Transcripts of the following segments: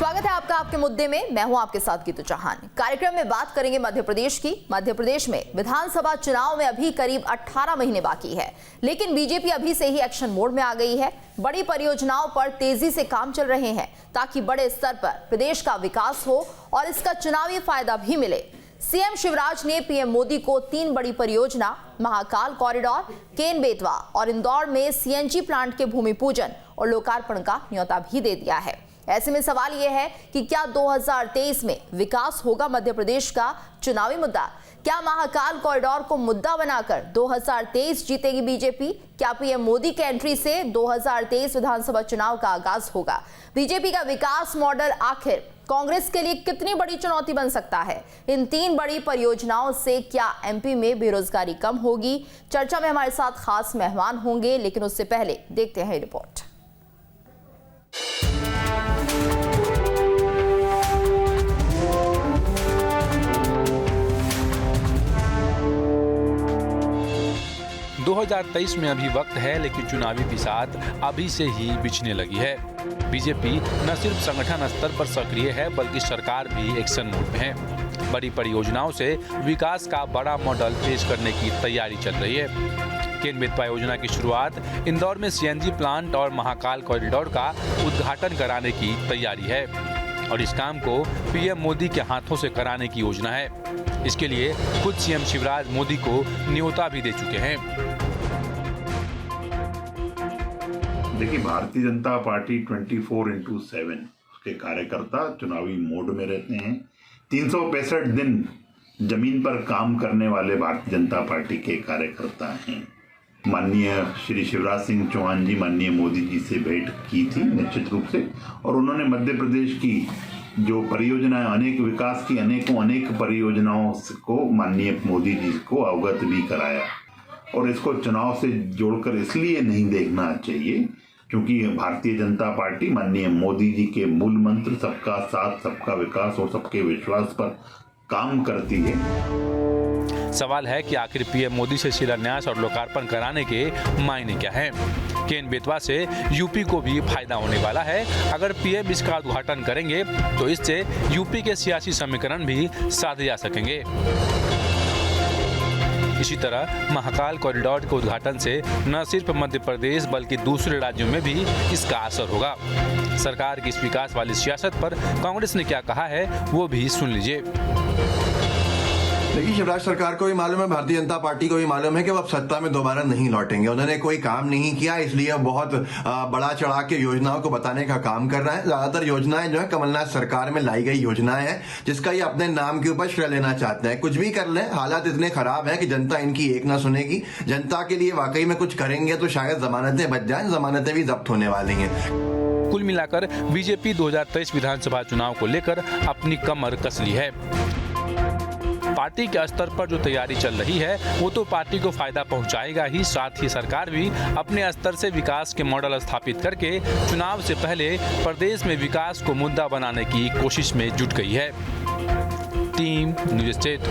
स्वागत है आपका आपके मुद्दे में। मैं हूं आपके साथ गीतू चौहान। कार्यक्रम में बात करेंगे मध्य प्रदेश की। मध्य प्रदेश में विधानसभा चुनाव में अभी करीब 18 महीने बाकी है, लेकिन बीजेपी अभी से ही एक्शन मोड में आ गई है। बड़ी परियोजनाओं पर तेजी से काम चल रहे हैं ताकि बड़े स्तर पर प्रदेश का विकास हो और इसका चुनावी फायदा भी मिले। सीएम शिवराज ने पीएम मोदी को 3 बड़ी परियोजना महाकाल कॉरिडोर, केन बेतवा और इंदौर में सीएनजी प्लांट के भूमि पूजन और लोकार्पण का न्योता भी दे दिया है। ऐसे में सवाल यह है कि क्या 2023 में विकास होगा मध्य प्रदेश का चुनावी मुद्दा? क्या महाकाल कॉरिडोर को मुद्दा बनाकर 2023 जीतेगी बीजेपी? क्या पीएम मोदी के एंट्री से 2023 विधानसभा चुनाव का आगाज होगा? बीजेपी का विकास मॉडल आखिर कांग्रेस के लिए कितनी बड़ी चुनौती बन सकता है? इन 3 बड़ी परियोजनाओं से क्या एमपी में बेरोजगारी कम होगी? चर्चा में हमारे साथ खास मेहमान होंगे, लेकिन उससे पहले देखते हैं रिपोर्ट। दो 2023 में अभी वक्त है, लेकिन चुनावी बिसात अभी से ही बिछने लगी है। बीजेपी न सिर्फ संगठन स्तर पर सक्रिय है, बल्कि सरकार भी एक्शन मोड में है। बड़ी परियोजनाओं से विकास का बड़ा मॉडल पेश करने की तैयारी चल रही है। केन बेतवा योजना की शुरुआत, इंदौर में सीएनजी प्लांट और महाकाल कॉरिडोर का उद्घाटन कराने की तैयारी है और इस काम को पीएम मोदी के हाथों से कराने की योजना है। इसके लिए खुद सीएम शिवराज मोदी को न्योता भी दे चुके हैं। देखिए, भारतीय जनता पार्टी 24/7 उसके कार्यकर्ता चुनावी मोड में रहते हैं। 365 दिन जमीन पर काम करने वाले भारतीय जनता पार्टी के कार्यकर्ता हैं। माननीय श्री शिवराज सिंह चौहान जी माननीय मोदी जी से भेंट की थी निश्चित रूप से, और उन्होंने मध्य प्रदेश की जो परियोजनाएं, अनेक विकास की अनेक परियोजनाओं को माननीय मोदी जी को अवगत भी कराया। और इसको चुनाव से जोड़कर इसलिए नहीं देखना चाहिए क्योंकि भारतीय जनता पार्टी माननीय मोदी जी के मूल मंत्र सबका साथ, सबका विकास और सबके विश्वास पर काम करती है। सवाल है कि आखिर पीएम मोदी से शिलान्यास और लोकार्पण कराने के मायने क्या हैं? केन बेतवा से यूपी को भी फायदा होने वाला है। अगर पीएम इसका उद्घाटन करेंगे तो इससे यूपी के सियासी समीकरण भी साधे जा सकेंगे। इसी तरह महाकाल कॉरिडोर के उद्घाटन से न सिर्फ मध्य प्रदेश बल्कि दूसरे राज्यों में भी इसका असर होगा। सरकार की इस विकास वाली सियासत पर कांग्रेस ने क्या कहा है, वो भी सुन लीजिए। देखिए, शिवराज सरकार को भी मालूम है, भारतीय जनता पार्टी को भी मालूम है कि वो अब सत्ता में दोबारा नहीं लौटेंगे। उन्होंने कोई काम नहीं किया, इसलिए बहुत बड़ा चढ़ा के योजनाओं को बताने का काम कर रहा है। ज्यादातर योजनाएं जो है कमलनाथ सरकार में लाई गई योजनाएं हैं, जिसका ये अपने नाम के ऊपर श्रेय लेना चाहते हैं। कुछ भी कर लें, हालात इतने खराब है कि जनता इनकी एक ना सुनेगी। जनता के लिए वाकई में कुछ करेंगे तो शायद जमानतें बच जाएं, जमानतें भी जब्त होने वाली हैं। कुल मिलाकर बीजेपी 2023 विधानसभा चुनाव को लेकर अपनी कमर कस ली है। पार्टी के स्तर पर जो तैयारी चल रही है वो तो पार्टी को फायदा पहुंचाएगा ही, साथ ही सरकार भी अपने स्तर से विकास के मॉडल स्थापित करके चुनाव से पहले प्रदेश में विकास को मुद्दा बनाने की कोशिश में जुट गई है। Team news state.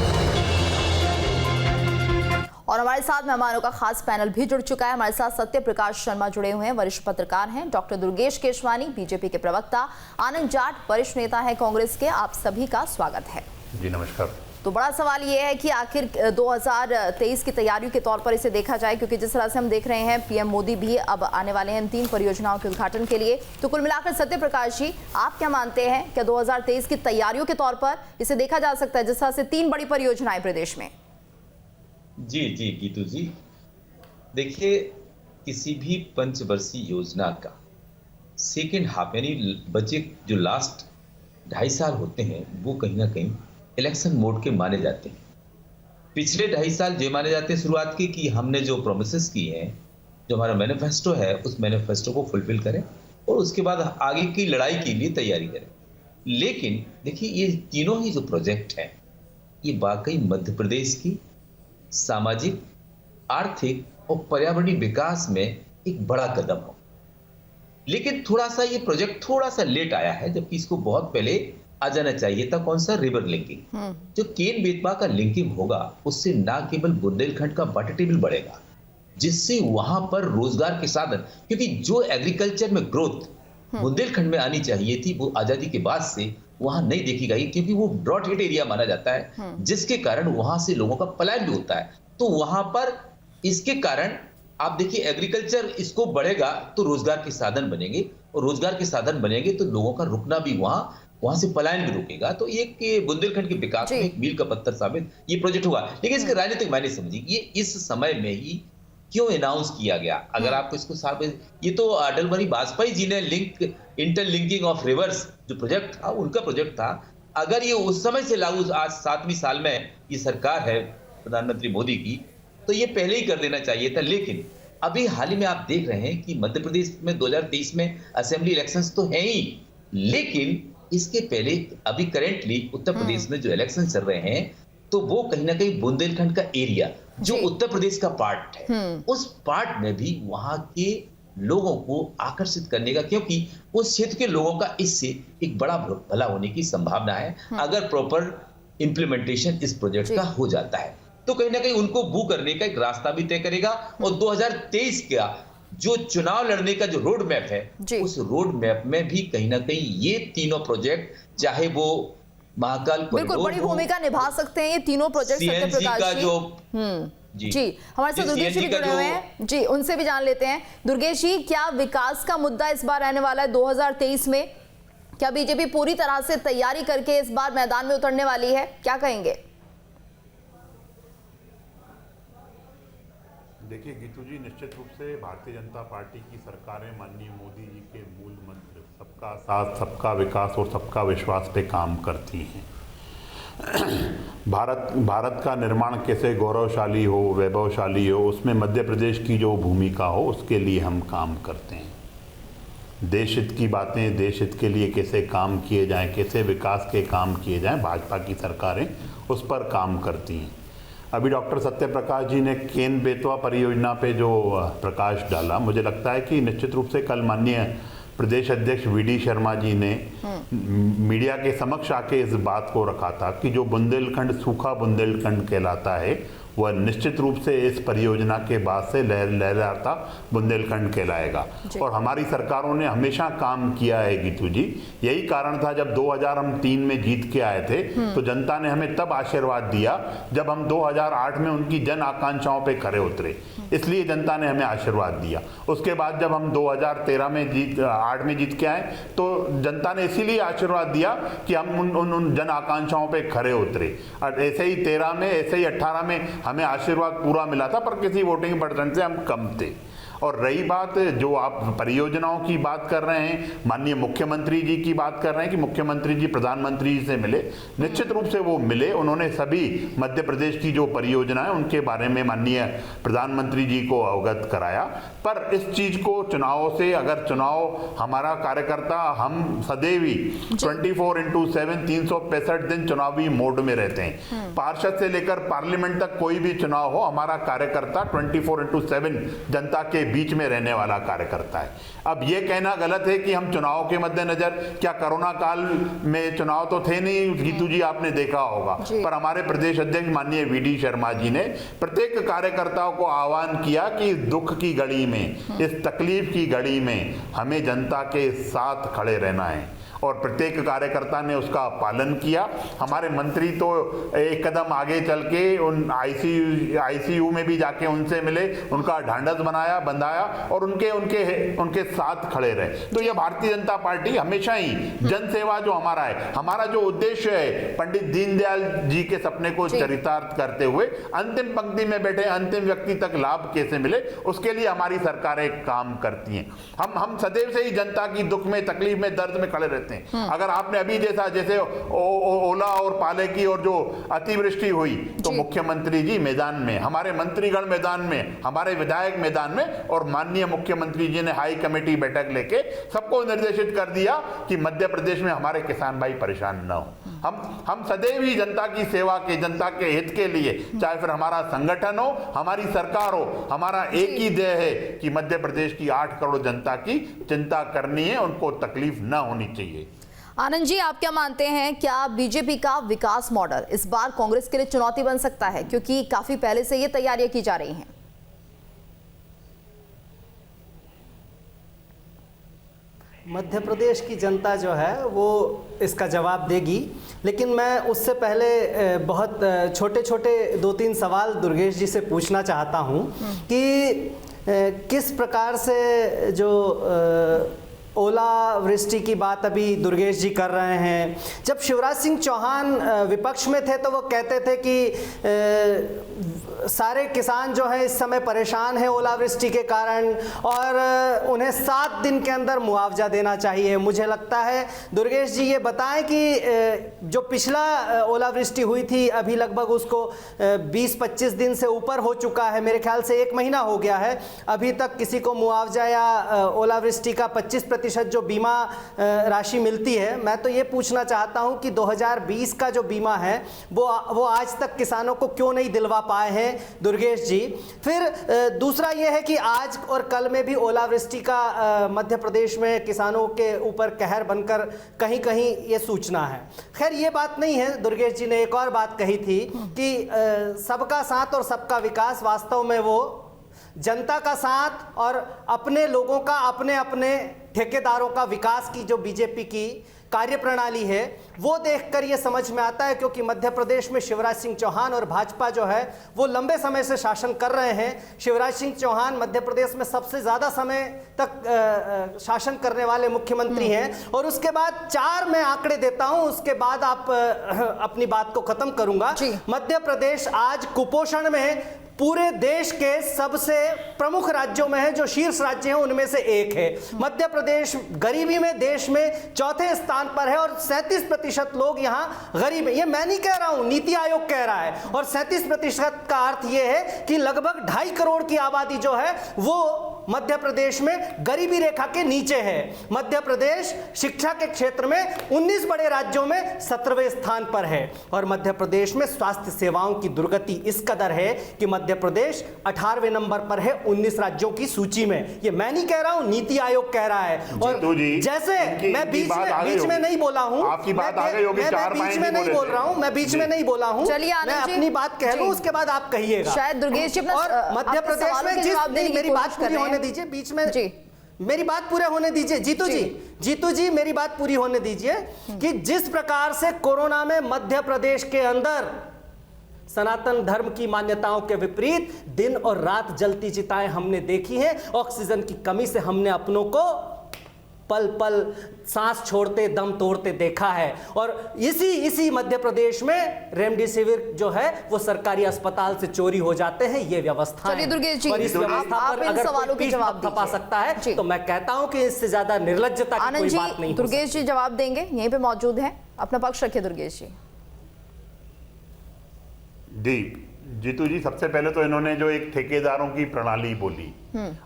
और हमारे साथ मेहमानों का खास पैनल भी जुड़ चुका है। हमारे साथ सत्य प्रकाश शर्मा जुड़े हुए हैं, वरिष्ठ पत्रकार हैं। डॉक्टर दुर्गेश केशवानी, बीजेपी के प्रवक्ता। आनंद जाट, वरिष्ठ नेता है कांग्रेस के। आप सभी का स्वागत है। जी नमस्कार। तो बड़ा सवाल ये है कि आखिर 2023 की तैयारियों के तौर पर इसे देखा जाए, क्योंकि जिस तरह से हम देख रहे हैं पीएम मोदी भी अब आने वाले हैं इन 3 परियोजनाओं के उद्घाटन के लिए। तो कुल मिलाकर सत्य प्रकाश जी, आप क्या मानते हैं, क्या 2023 की तैयारियों के तौर पर इसे देखा जा सकता है, जिस तरह से 3 बड़ी परियोजनाएं प्रदेश में? जी गीतू जी, देखिए, किसी भी पंचवर्षीय योजना का सेकेंड हाफ यानी बजट जो लास्ट 2.5 साल होते हैं वो कहीं ना कहीं इलेक्शन मोड के माने जाते हैं। पिछले 2.5 साल ये माने जाते हैं शुरुआत की कि हमने जो प्रोमिसेस किए हैं, जो हमारा मैनिफेस्टो है, उस मैनिफेस्टो को फुलफिल करें और उसके बाद आगे की लड़ाई के लिए तैयारी करें। लेकिन देखिए, ये तीनों ही जो प्रोजेक्ट हैं ये वाकई मध्य प्रदेश की सामाजिक, आर्थिक और पर्यावरणीय विकास में एक बड़ा कदम हो। लेकिन थोड़ा सा ये प्रोजेक्ट थोड़ा सा लेट आया है, जबकि इसको बहुत पहले आ जाना चाहिए था। कौन सा? River linking. जो केन बेतवा का लिंकिंग होगा उससे ना केवल बुंदेलखंड का वाटर टेबल बढ़ेगा, जिससे वहां पर रोजगार के साधन, क्योंकि जो एग्रीकल्चर में ग्रोथ बुंदेलखंड में आनी चाहिए थी, वो आजादी के बाद से वहां नहीं देखी गई, क्योंकि वो ड्रॉट हिट एरिया माना जाता है, जिसके कारण वहां से लोगों का पलायन भी होता है। तो वहां पर इसके कारण आप देखिए, एग्रीकल्चर इसको बढ़ेगा तो रोजगार के साधन बनेंगे, और रोजगार के साधन बनेंगे तो लोगों का रुकना भी वहां से पलायन भी रुकेगा। तो ये बुंदेलखंड के विकास में एक मील का पत्थर साबित ये प्रोजेक्ट हुआ। लेकिन इसके राजनीतिक मायने समझिए, ये इस समय में ही क्यों अनाउंस किया गया? अगर आपको इसको साबित, ये तो अटल बिहारी वाजपेयी जी ने इंटरलिंकिंग ऑफ रिवर्स जो प्रोजेक्ट था, उनका प्रोजेक्ट था। अगर ये उस समय से लागू, आज 7वीं साल में ये सरकार है प्रधानमंत्री मोदी की, तो ये पहले ही कर देना चाहिए था। लेकिन अभी हाल ही में आप देख रहे हैं कि मध्य प्रदेश में 2023 में असेंबली इलेक्शंस तो है ही, लेकिन इसके पहले अभी करेंटली उत्तर प्रदेश में जो इलेक्शन चल रहे हैं, तो वो कहीं ना कहीं बुंदेलखंड का एरिया जो उत्तर प्रदेश का पार्ट है, उस पार्ट में भी वहां के लोगों को आकर्षित करने का, क्योंकि उस क्षेत्र के लोगों का इससे एक बड़ा भला होने की संभावना है अगर प्रॉपर इंप्लीमेंटेशन इस प्रोजेक्ट का हो जाता है, तो कहीं ना कहीं उनको बू करने का एक रास्ता भी तय करेगा। और 2023 का जो चुनाव लड़ने का जो रोड मैप है, उस रोड मैप में भी कहीं ना कहीं ये तीनों प्रोजेक्ट, चाहे वो महाकाल बिल्कुल बड़ी भूमिका निभा सकते हैं ये तीनों प्रोजेक्ट। सत्यप्रकाश का जो जी हमारे साथ दुर्गेश जी भी जुड़े हुए हैं, जी उनसे भी जान लेते हैं। दुर्गेश जी, क्या विकास का मुद्दा इस बार रहने वाला है 2023 में? क्या बीजेपी पूरी तरह से तैयारी करके इस बार मैदान में उतरने वाली है? क्या कहेंगे? देखिए गीतू जी, निश्चित रूप से भारतीय जनता पार्टी की सरकारें माननीय मोदी जी के मूल मंत्र सबका साथ, सबका विकास और सबका विश्वास पे काम करती हैं। भारत का निर्माण कैसे गौरवशाली हो, वैभवशाली हो, उसमें मध्य प्रदेश की जो भूमिका हो, उसके लिए हम काम करते हैं। देश हित की बातें, देश हित के लिए कैसे काम किए जाएं, कैसे विकास के काम किए जाएं, भाजपा की सरकारें उस पर काम करती हैं। अभी डॉक्टर सत्यप्रकाश जी ने केन बेतवा परियोजना पे जो प्रकाश डाला, मुझे लगता है कि निश्चित रूप से कल माननीय प्रदेश अध्यक्ष वीडी शर्मा जी ने मीडिया के समक्ष आके इस बात को रखा था कि जो बुंदेलखंड सूखा बुंदेलखंड कहलाता है, वह निश्चित रूप से इस परियोजना के बाद से लहराता बुंदेलखंड कहलाएगा। और हमारी सरकारों ने हमेशा काम किया है गीतू जी। यही कारण था जब 2003 में जीत के आए थे, तो जनता ने हमें तब आशीर्वाद दिया जब हम 2008 में उनकी जन आकांक्षाओं पे खरे उतरे, इसलिए जनता ने हमें आशीर्वाद दिया। उसके बाद जब हम 2013 में 8 में जीत के आए, तो जनता ने इसीलिए आशीर्वाद दिया कि हम उन जन आकांक्षाओं पे खरे उतरे। ऐसे ही 13 में, ऐसे ही 18 में हमें आशीर्वाद पूरा मिला था, पर किसी वोटिंग परसेंट से हम कम थे। और रही बात जो आप परियोजनाओं की बात कर रहे हैं, माननीय मुख्यमंत्री जी की बात कर रहे हैं कि मुख्यमंत्री जी प्रधानमंत्री जी से मिले, निश्चित रूप से वो मिले। उन्होंने सभी मध्य प्रदेश की जो परियोजना है उनके बारे में माननीय प्रधानमंत्री जी को अवगत कराया। पर इस चीज को चुनावों से, अगर चुनाव हमारा कार्यकर्ता, हम सदैव ही 24/7 365 दिन चुनावी मोड में रहते हैं। पार्षद से लेकर पार्लियामेंट तक कोई भी चुनाव हो, हमारा कार्यकर्ता 24/7 जनता के बीच में रहने वाला कार्यकर्ता है। अब ये कहना गलत है कि हम चुनाव के मद्देनजर, क्या कोरोना काल में चुनाव तो थे नहीं गीतू जी, आपने देखा होगा, पर हमारे प्रदेश अध्यक्ष माननीय वीडी शर्मा जी ने प्रत्येक कार्यकर्ताओं को आह्वान किया कि इस दुख की घड़ी में, इस तकलीफ की घड़ी में हमें जनता के साथ खड़े रहना है, और प्रत्येक कार्यकर्ता ने उसका पालन किया। हमारे मंत्री तो एक कदम आगे चल के उन आईसीयू में भी जाके उनसे मिले, उनका ढांढस बंधाया और उनके साथ खड़े रहे। तो यह भारतीय जनता पार्टी हमेशा ही जन सेवा जो हमारा है, हमारा जो उद्देश्य है, पंडित दीनदयाल जी के सपने को चरितार्थ करते हुए अंतिम पंक्ति में बैठे अंतिम व्यक्ति तक लाभ कैसे मिले, उसके लिए हमारी सरकारें काम करती हैं। हम सदैव से ही जनता की दुख में, तकलीफ में, दर्द में खड़े रहते हैं। अगर आपने अभी जैसे ओला और पाले की और जो अतिवृष्टि हुई, तो मुख्यमंत्री जी मैदान में, हमारे मंत्रीगण मैदान में, हमारे विधायक मैदान में, और माननीय मुख्यमंत्री जी ने हाई कमेटी बैठक लेके सबको निर्देशित कर दिया कि मध्य प्रदेश में हमारे किसान भाई परेशान न हो। हम सदैव ही जनता की सेवा के, जनता के हित के लिए, चाहे फिर हमारा संगठन हो, हमारी सरकार हो, हमारा एक ही ध्येय है कि मध्य प्रदेश की 8 करोड़ जनता की चिंता करनी है, उनको तकलीफ न होनी चाहिए। आनंद जी, आप क्या मानते हैं, क्या बीजेपी का विकास मॉडल इस बार कांग्रेस के लिए चुनौती बन सकता है, क्योंकि काफी पहले से ये तैयारियां की जा रही हैं? मध्य प्रदेश की जनता जो है वो इसका जवाब देगी, लेकिन मैं उससे पहले बहुत छोटे छोटे 2-3 सवाल दुर्गेश जी से पूछना चाहता हूँ कि किस प्रकार से जो ओलावृष्टि की बात अभी दुर्गेश जी कर रहे हैं, जब शिवराज सिंह चौहान विपक्ष में थे तो वो कहते थे कि सारे किसान जो है इस समय परेशान हैं ओलावृष्टि के कारण और उन्हें 7 दिन के अंदर मुआवजा देना चाहिए। मुझे लगता है दुर्गेश जी ये बताएं कि जो पिछला ओलावृष्टि हुई थी अभी लगभग उसको 20-25 दिन से ऊपर हो चुका है, मेरे ख्याल से 1 महीना हो गया है, अभी तक किसी को मुआवजा या ओलावृष्टि का 25% जो बीमा राशि मिलती है। मैं तो ये पूछना चाहता हूँ कि 2020 का जो बीमा है वो आज तक किसानों को क्यों नहीं दिलवा पाए हैं दुर्गेश जी। फिर दूसरा यह है कि आज और कल में भी ओलावृष्टि का मध्य प्रदेश में किसानों के ऊपर कहर बनकर कहीं कहीं ये सूचना है। खैर ये बात नहीं है, दुर्गेश जी ने एक और बात कही थी कि सबका साथ और सबका विकास, वास्तव में वो जनता का साथ और अपने लोगों का, अपने अपने ठेकेदारों का विकास की जो बीजेपी की कार्यप्रणाली है वो देखकर ये समझ में आता है, क्योंकि मध्य प्रदेश में शिवराज सिंह चौहान और भाजपा जो है वो लंबे समय से शासन कर रहे हैं। शिवराज सिंह चौहान मध्य प्रदेश में सबसे ज़्यादा समय तक शासन करने वाले मुख्यमंत्री हैं। और उसके बाद 4 मैं आंकड़े देता हूं, उसके बाद आप अपनी बात को खत्म करूंगा। मध्य प्रदेश आज कुपोषण में पूरे देश के सबसे प्रमुख राज्यों में है, जो शीर्ष राज्य हैं उनमें से एक है। मध्य प्रदेश गरीबी में देश में 4थे स्थान पर है और 37% लोग यहाँ गरीब हैं। ये मैं नहीं कह रहा हूँ, नीति आयोग कह रहा है। और 37% का अर्थ ये है कि लगभग 2.5 करोड़ की आबादी जो है वो मध्य प्रदेश में गरीबी रेखा के नीचे है। मध्य प्रदेश शिक्षा के क्षेत्र में 19 बड़े राज्यों में 17वें स्थान पर है। और मध्य प्रदेश में स्वास्थ्य सेवाओं की दुर्गति इस कदर है कि मध्य प्रदेश 18वें नंबर पर है 19 राज्यों की सूची में। ये मैं नहीं कह रहा हूं, नीति आयोग कह रहा है। और जैसे मैं बीच में नहीं बोला हूं, आपकी बात आ गई होगी, मैं बीच में नहीं बोल रहा हूं, मैं बीच में नहीं बोला हूं, मैं अपनी बात कह लूं उसके बाद आप कहिएगा। शायद दुर्गेश जी और मध्य प्रदेश में मेरी बात पूरी होने दीजिए, बीच में मेरी बात पूरे होने दीजिए। जीतू जी मेरी बात पूरी होने दीजिए कि जिस प्रकार से कोरोना में मध्य प्रदेश के अंदर सनातन धर्म की मान्यताओं के विपरीत दिन और रात जलती चिताएं हमने देखी हैं, ऑक्सीजन की कमी से हमने अपनों को पल पल सांस छोड़ते दम तोड़ते देखा है। और इसी मध्य प्रदेश में रेमडेसिविर जो है वो सरकारी अस्पताल से चोरी हो जाते हैं। ये व्यवस्था है। दुर्गेश जी, और इस व्यवस्था पर अगर सवालों के जवाब थपा सकता है तो मैं कहता हूं कि इससे ज्यादा निर्लज्जता की कोई बात नहीं। दुर्गेश जी जवाब देंगे, यहीं पे मौजूद हैं, अपना पक्ष रखिए दुर्गेश जी। जीतू जी, सबसे पहले तो इन्होंने जो एक ठेकेदारों की प्रणाली बोली,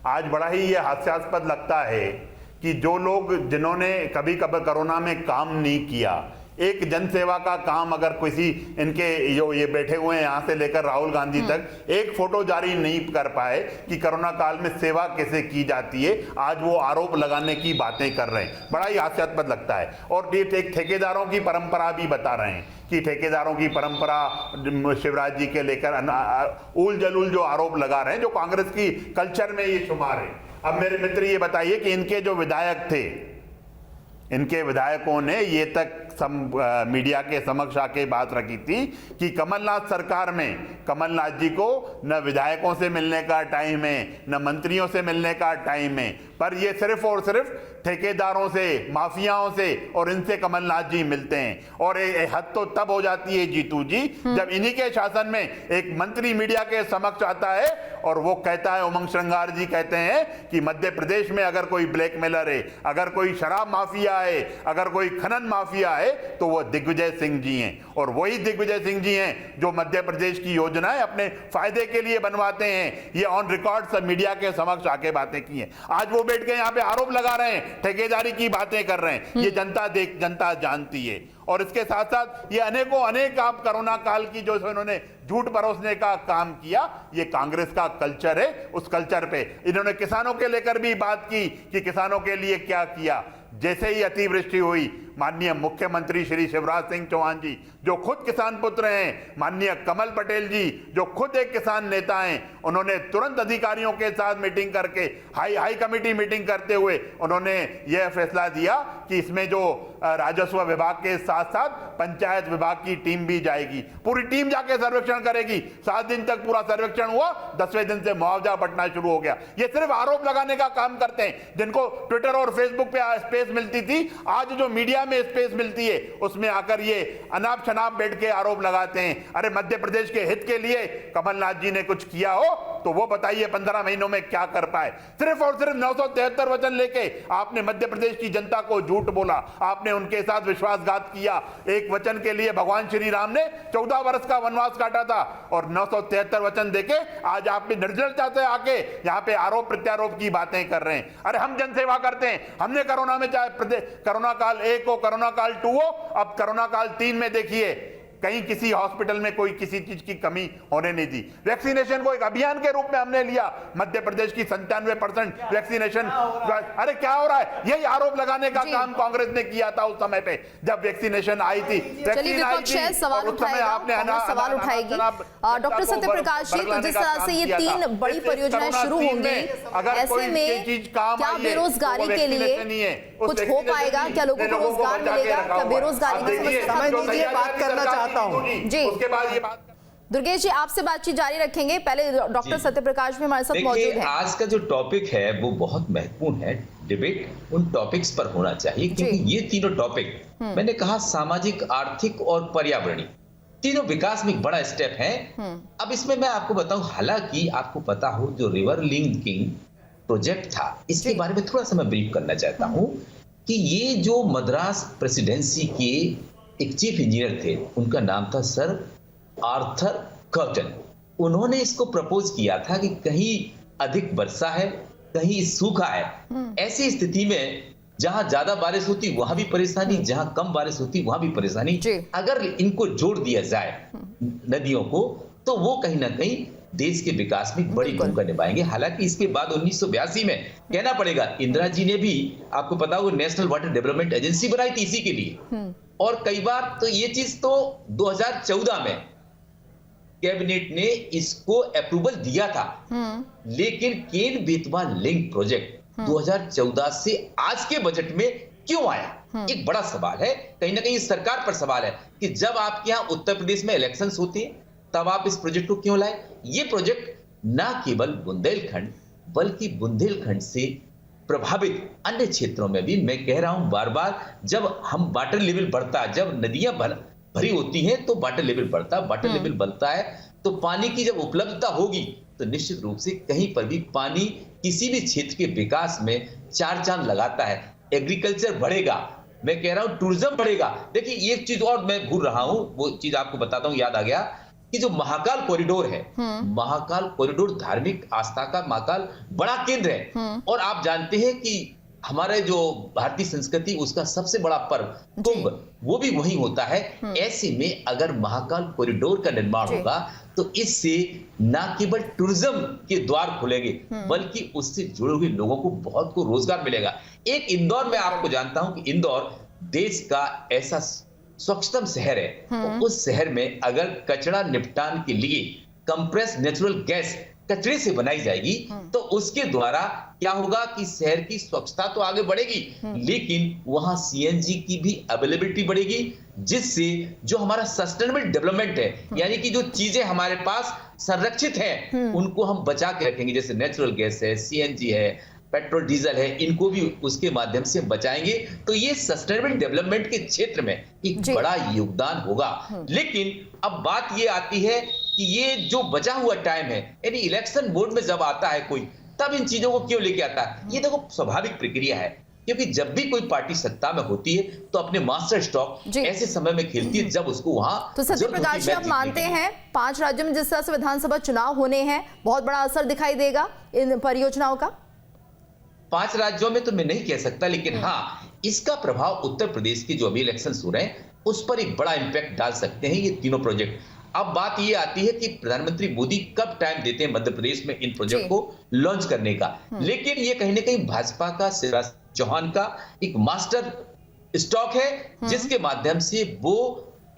आज बड़ा ही ये हास्यास्पद लगता है कि जो लोग जिन्होंने कभी कोरोना में काम नहीं किया, एक जनसेवा का काम अगर किसी इनके जो ये बैठे हुए हैं यहाँ से लेकर राहुल गांधी तक एक फोटो जारी नहीं कर पाए कि कोरोना काल में सेवा कैसे की जाती है, आज वो आरोप लगाने की बातें कर रहे हैं, बड़ा ही हास्यास्पद लगता है। और ये एक ठेकेदारों की परंपरा भी बता रहे हैं कि ठेकेदारों की परंपरा शिवराज जी के लेकर उल जलूल जो आरोप लगा रहे हैं, जो कांग्रेस की कल्चर में ये शुमार है। अब मेरे मित्र ये बताइए कि इनके जो विधायक थे, इनके विधायकों ने ये तक मीडिया के समक्ष आके बात रखी थी कि कमलनाथ सरकार में कमलनाथ जी को न विधायकों से मिलने का टाइम है, न मंत्रियों से मिलने का टाइम है, पर ये सिर्फ और सिर्फ ठेकेदारों से, माफियाओं से और इनसे कमलनाथ जी मिलते हैं। और हद तो तब हो जाती है जीतू जी जब इन्हीं के शासन में एक मंत्री मीडिया के समक्ष आता है और वो कहता है, उमंग श्रृंगार जी कहते हैं कि मध्य प्रदेश में अगर कोई ब्लैकमेलर है, अगर कोई शराब माफिया है, अगर कोई खनन माफिया है, तो वो दिग्विजय सिंह जी हैं। और वही दिग्विजय सिंह जी हैं जो मध्य प्रदेश की योजनाएं अपने फायदे के लिए बनवाते हैं। ये ऑन रिकॉर्ड सब मीडिया के समक्ष आके बातें की हैं। आज वो बैठ के यहाँ पे आरोप लगा रहे हैं, ठेकेदारी की बातें कर रहे हैं। ये जनता जानती है। और इसके साथ साथ ये अनेक आप कोरोना काल की जो इन्होंने झूठ परोसने का काम किया, ये कांग्रेस का कल्चर है। उस कल्चर पे इन्होंने किसानों के लेकर भी बात की कि किसानों के लिए क्या किया। जैसे ही अतिवृष्टि हुई माननीय मुख्यमंत्री श्री शिवराज सिंह चौहान जी जो खुद किसान पुत्र हैं, माननीय कमल पटेल जी जो खुद एक किसान नेता हैं, उन्होंने तुरंत अधिकारियों के साथ मीटिंग करके हाई कमेटी मीटिंग करते हुए उन्होंने यह फैसला दिया कि इसमें जो राजस्व विभाग के साथ साथ पंचायत विभाग की टीम भी जाएगी। पूरी टीम जाके सर्वेक्षण करेगी। 7 दिन तक पूरा सर्वेक्षण हुआ, 10वें दिन से मुआवजा बंटना शुरू हो गया। ये सिर्फ आरोप लगाने का काम करते हैं। जिनको ट्विटर और फेसबुक पे स्पेस मिलती थी, आज जो मीडिया में स्पेस मिलती है उसमें आकर ये अनाप शनाप बैठ के आरोप लगाते हैं। अरे मध्य प्रदेश के हित के लिए कमलनाथ जी ने कुछ किया हो तो वो बताइए 15 महीनों में क्या कर पाए। सिर्फ और सिर्फ 973 वचन लेके आपने मध्य प्रदेश की जनता को झूठ बोला, आपने उनके साथ विश्वासघात किया। एक वचन के लिए भगवान श्री राम ने 14 वर्ष का वनवास काटा था और 973 वचन देके आज आप भी निर्जलता से आके यहाँ पे आरोप प्रत्यारोप की बातें कर रहे हैं। अरे हम जनसेवा करते हैं। हमने कोरोना में चाहे कोरोना काल 1 हो, कोरोना काल 2 हो, अब कोरोना काल 3 में देखिए कहीं किसी हॉस्पिटल में कोई किसी चीज की कमी होने नहीं दी। वैक्सीनेशन को एक अभियान के रूप में हमने लिया। मध्य प्रदेश की 97% वैक्सीनेशन। अरे क्या हो रहा है? यही आरोप लगाने का काम कांग्रेस ने किया था उस समय पे जब वैक्सीनेशन आई थी। सवाल उठाएगी डॉक्टर सत्यप्रकाश जी। तो जिस तरह से ये 3 बड़ी परियोजनाएं शुरू होंगी, ऐसे में क्या बेरोजगारी के लिए कुछ हो पाएगा? क्या लोगों को रोजगार मिलेगा? क्या बेरोजगारी की समस्या? बात करना चाहता हूं जी। उसके बाद ये बात दुर्गेश जी आपसे बातचीत जारी रखेंगे। पहले डॉक्टर सत्यप्रकाश भी हमारे साथ मौजूद है। आज का जो टॉपिक है वो बहुत महत्वपूर्ण है। डिबेट उन टॉपिक्स पर होना चाहिए क्योंकि ये तीनों टॉपिक मैंने कहा सामाजिक, आर्थिक और पर्यावरणीय तीनों विकास में एक बड़ा स्टेप है। अब इसमें मैं आपको बताऊं, हालांकि आपको पता हो जो रिवर लिंकिंग प्रोजेक्ट था, इसके बारे में थोड़ा सा मैं ब्रीफ करना चाहता हूं कि ये जो मद्रास प्रेसिडेंसी के एक चीफ इंजीनियर थे, उनका नाम था सर आर्थर कर्टन। उन्होंने इसको प्रपोज किया था कि कहीं अधिक वर्षा है, कहीं सूखा है, ऐसी स्थिति में जहां ज्यादा बारिश होती वहां भी परेशानी, जहां कम बारिश होती वहां भी परेशानी। अगर इनको जोड़ दिया जाए नदियों को तो वो कहीं ना कहीं देश के विकास में बड़ी भूमिका निभाएंगे। हालांकि इसके बाद 1982 में कहना पड़ेगा इंदिरा जी ने भी, आपको पता हो, नेशनल वाटर डेवलपमेंट एजेंसी बनाई थी इसी के लिए। और कई बार तो ये चीज तो 2014 में कैबिनेट ने इसको अप्रूवल दिया था, लेकिन केन बेतवा लिंक प्रोजेक्ट 2014 से आज के बजट में क्यों आया? एक बड़ा सवाल है। कहीं ना कहीं सरकार पर सवाल है कि जब आपके यहां उत्तर प्रदेश में इलेक्शंस होते हैं तब आप इस प्रोजेक्ट को क्यों लाए? ये प्रोजेक्ट ना केवल बुंदेलखंड बल्कि बुंदेलखंड से प्रभावित अन्य क्षेत्रों में भी, मैं कह रहा हूं बार बार, जब हम वाटर लेवल बढ़ता है, जब नदियां भरी होती हैं तो वाटर लेवल बढ़ता है, वाटर लेवल बढ़ता है तो पानी की जब उपलब्धता होगी तो निश्चित रूप से कहीं पर भी पानी किसी भी क्षेत्र के विकास में 4 चांद लगाता है। एग्रीकल्चर बढ़ेगा, मैं कह रहा हूं टूरिज्म बढ़ेगा। देखिए एक चीज और मैं भूल रहा हूं, वो चीज आपको बताता हूं, याद आ गया कि जो महाकाल कॉरिडोर है, महाकाल कॉरिडोर धार्मिक आस्था का महाकाल बड़ा केंद्र है। और आप जानते हैं कि हमारे जो भारतीय संस्कृति उसका सबसे बड़ा पर्व कुंभ वो भी वही होता है। ऐसे में अगर महाकाल कॉरिडोर का निर्माण होगा तो इससे न केवल टूरिज्म के द्वार खुलेंगे बल्कि उससे जुड़े हुए लोगों को बहुत को रोजगार मिलेगा। एक इंदौर में आपको जानता हूं कि इंदौर देश का ऐसा स्वच्छतम शहर है। तो उस शहर में अगर कचरा निपटान के लिए कंप्रेस नेचुरल गैस कचरे से बनाई जाएगी तो उसके द्वारा क्या होगा कि शहर की स्वच्छता तो आगे बढ़ेगी, लेकिन वहां सीएनजी की भी अवेलेबिलिटी बढ़ेगी, जिससे जो हमारा सस्टेनेबल डेवलपमेंट है, यानी कि जो चीजें हमारे पास संरक्षित हैं उनको हम बचा के रखेंगे, जैसे नेचुरल गैस है, सीएनजी है, पेट्रोल डीजल है, इनको भी उसके माध्यम से बचाएंगे। तो ये सस्टेनेबल डेवलपमेंट के क्षेत्र में एक बड़ा योगदान होगा। लेकिन अब बात ये आती है कि ये जो बचा हुआ टाइम है, यानी इलेक्शन मोड में जब आता है कोई, तब इन चीजों को क्यों लेके आता है? ये देखो स्वाभाविक प्रक्रिया है, क्योंकि जब भी कोई पार्टी सत्ता में होती है तो अपने मास्टर स्ट्रोक ऐसे समय में खेलती है जब उसको वहां। तो सत्यप्रकाश जी, आप मानते हैं 5 राज्यों में जिस तरह से विधानसभा चुनाव होने हैं बहुत बड़ा असर दिखाई देगा इन परियोजनाओं का? 5 राज्यों में तो मैं नहीं कह सकता, लेकिन हाँ इसका प्रभाव उत्तर प्रदेश के जो अभी इलेक्शंस हो रहे हैं उस पर एक बड़ा इंपैक्ट डाल सकते हैं ये तीनों प्रोजेक्ट। अब बात ये आती है कि प्रधानमंत्री मोदी कब टाइम देते हैं मध्य प्रदेश में इन प्रोजेक्ट को लॉन्च करने का। लेकिन ये कहीं ना कहीं भाजपा का, शिवराज चौहान का एक मास्टर स्टॉक है जिसके माध्यम से वो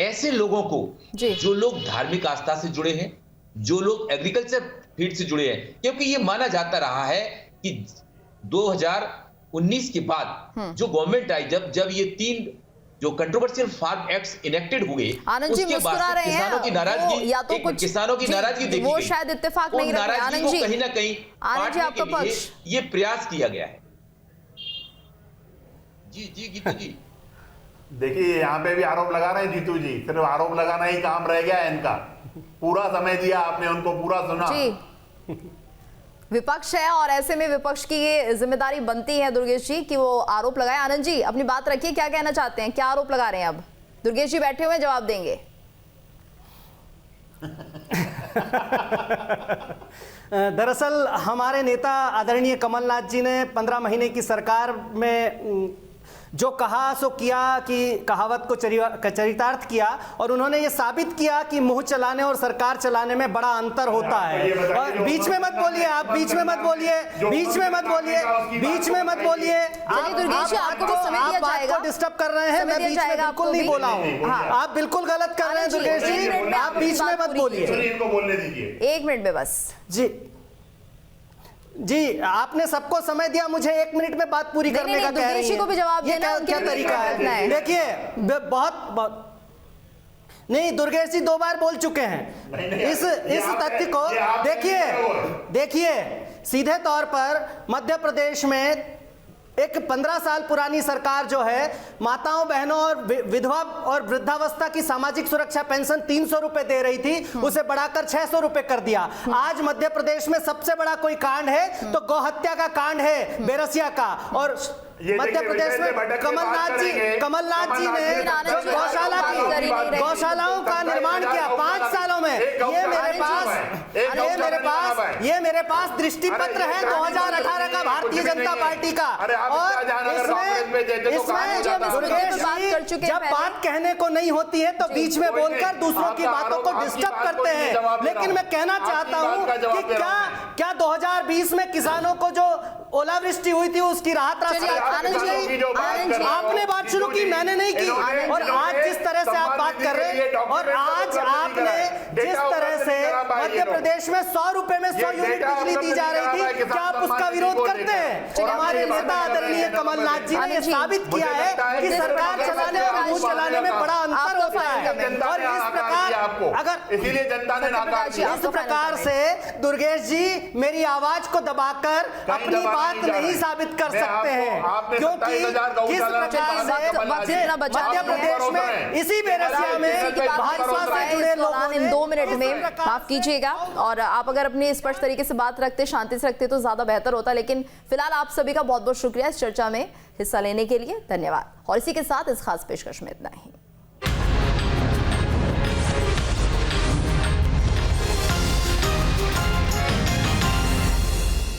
ऐसे लोगों को, जी। जो लोग धार्मिक आस्था से जुड़े हैं, जो लोग एग्रीकल्चर फील्ड से जुड़े हैं, क्योंकि ये माना जाता रहा है कि 2019 के बाद जो गवर्नमेंट आई, जब ये 3 जो कंट्रोवर्शियल फार्म एक्ट्स इनेक्टेड हुए, आनंद जी उसके मुस्कुरा बाद रहे हैं, किसानों की नाराजगी, या तो एक कुछ किसानों की जी, नाराजगी देखी वो गई। शायद इत्तेफाक उन नहीं रख रहे। नाराजगी आनंद को जी, कहीं ना कहीं आनंद जी, बांटने आपका के लिए पक्ष। ये प्रयास किया गया है। जी जी गीतू जी। देखिए यहाँ पे भी आरोप लगा रहे हैं जीतू जी, सिर्फ आरोप लगाना ही काम रह गया है इनका। पूरा समय दिया आपने उनको, पूरा सुना। जी, विपक्ष है और ऐसे में विपक्ष की ये जिम्मेदारी बनती है दुर्गेश जी कि वो आरोप लगाए। आनंद जी अपनी बात रखिए, क्या कहना चाहते हैं, क्या आरोप लगा रहे हैं? अब दुर्गेश जी बैठे हुए जवाब देंगे। दरअसल हमारे नेता आदरणीय कमलनाथ जी ने 15 महीने की सरकार में जो कहा सो किया कि कहावत को चरितार्थ किया, और उन्होंने ये साबित किया कि मुंह चलाने और सरकार चलाने में बड़ा अंतर होता है। और बीच में मत बोलिए, आप बीच में मत बोलिए, बीच में मत बोलिए, बीच में मत बोलिए। आप बात को डिस्टर्ब कर रहे हैं, मैं बीच में बिल्कुल नहीं बोला हूँ। आप बिल्कुल गलत कर रहे हैं दुर्गेश जी, आप बीच में मत बोलिए। इनको बोलने दीजिए 1 मिनट में बस। जी आपने सबको समय दिया, मुझे 1 मिनट में बात पूरी करने का कह रही हैं। को भी जवाब ये देना, क्या तरीका है? देखिए बहुत नहीं, दुर्गेश जी 2 बार बोल चुके हैं इस तथ्य को। देखिए सीधे तौर पर मध्य प्रदेश में एक 15 साल पुरानी सरकार जो है माताओं, बहनों और विधवा और वृद्धावस्था की सामाजिक सुरक्षा पेंशन 300 रुपए दे रही थी, उसे बढ़ाकर 600 रुपए कर दिया। आज मध्य प्रदेश में सबसे बड़ा कोई कांड है तो गौहत्या का कांड है, बेरसिया का। और मध्य प्रदेश में कमलनाथ जी ने गौशालाओं का निर्माण किया 5 सालों में। ये मेरे पास दृष्टि पत्र है 2018 का भारतीय जनता पार्टी का। और इसमें दुर्गेश जी जब बात कहने को नहीं होती है तो बीच में बोलकर दूसरों की बातों को डिस्टर्ब करते हैं। लेकिन मैं कहना चाहता हूं कि क्या 2020 में किसानों को जो ओलावृष्टि हुई थी उसकी राहत राशि आपने बात शुरू की, मैंने नहीं की। और आज जिस तरह से आप बात कर रहे हैं, और आज आपने जिस तरह से मध्य प्रदेश में 100 रुपए में 100 यूनिट बिजली दी जा रही थी, क्या आप उसका विरोध करते हैं? हमारे नेता आदरणीय कमलनाथ जी ने यह साबित किया है कि सरकार चलाने और मुंह चलाने में बड़ा अंतर होता है। और इस प्रकार अगर इसीलिए जनता ने नाकार किया। इस प्रकार से दुर्गेश जी मेरी आवाज को दबाकर अपनी बात नहीं साबित कर सकते हैं, क्योंकि किस प्रकार से मध्य प्रदेश में इसी बेरसिया में भाजपा से जुड़े लोगों ने 2 मिनट में, माफ कीजिएगा, और आप अगर अपनी स्पष्ट तरीके से बात रखते, शांति से रखते तो ज्यादा बेहतर होता। लेकिन फिलहाल आप सभी का बहुत बहुत शुक्रिया इस चर्चा में हिस्सा लेने के लिए, धन्यवाद। और इसी के साथ इस खास पेशकश में इतना ही।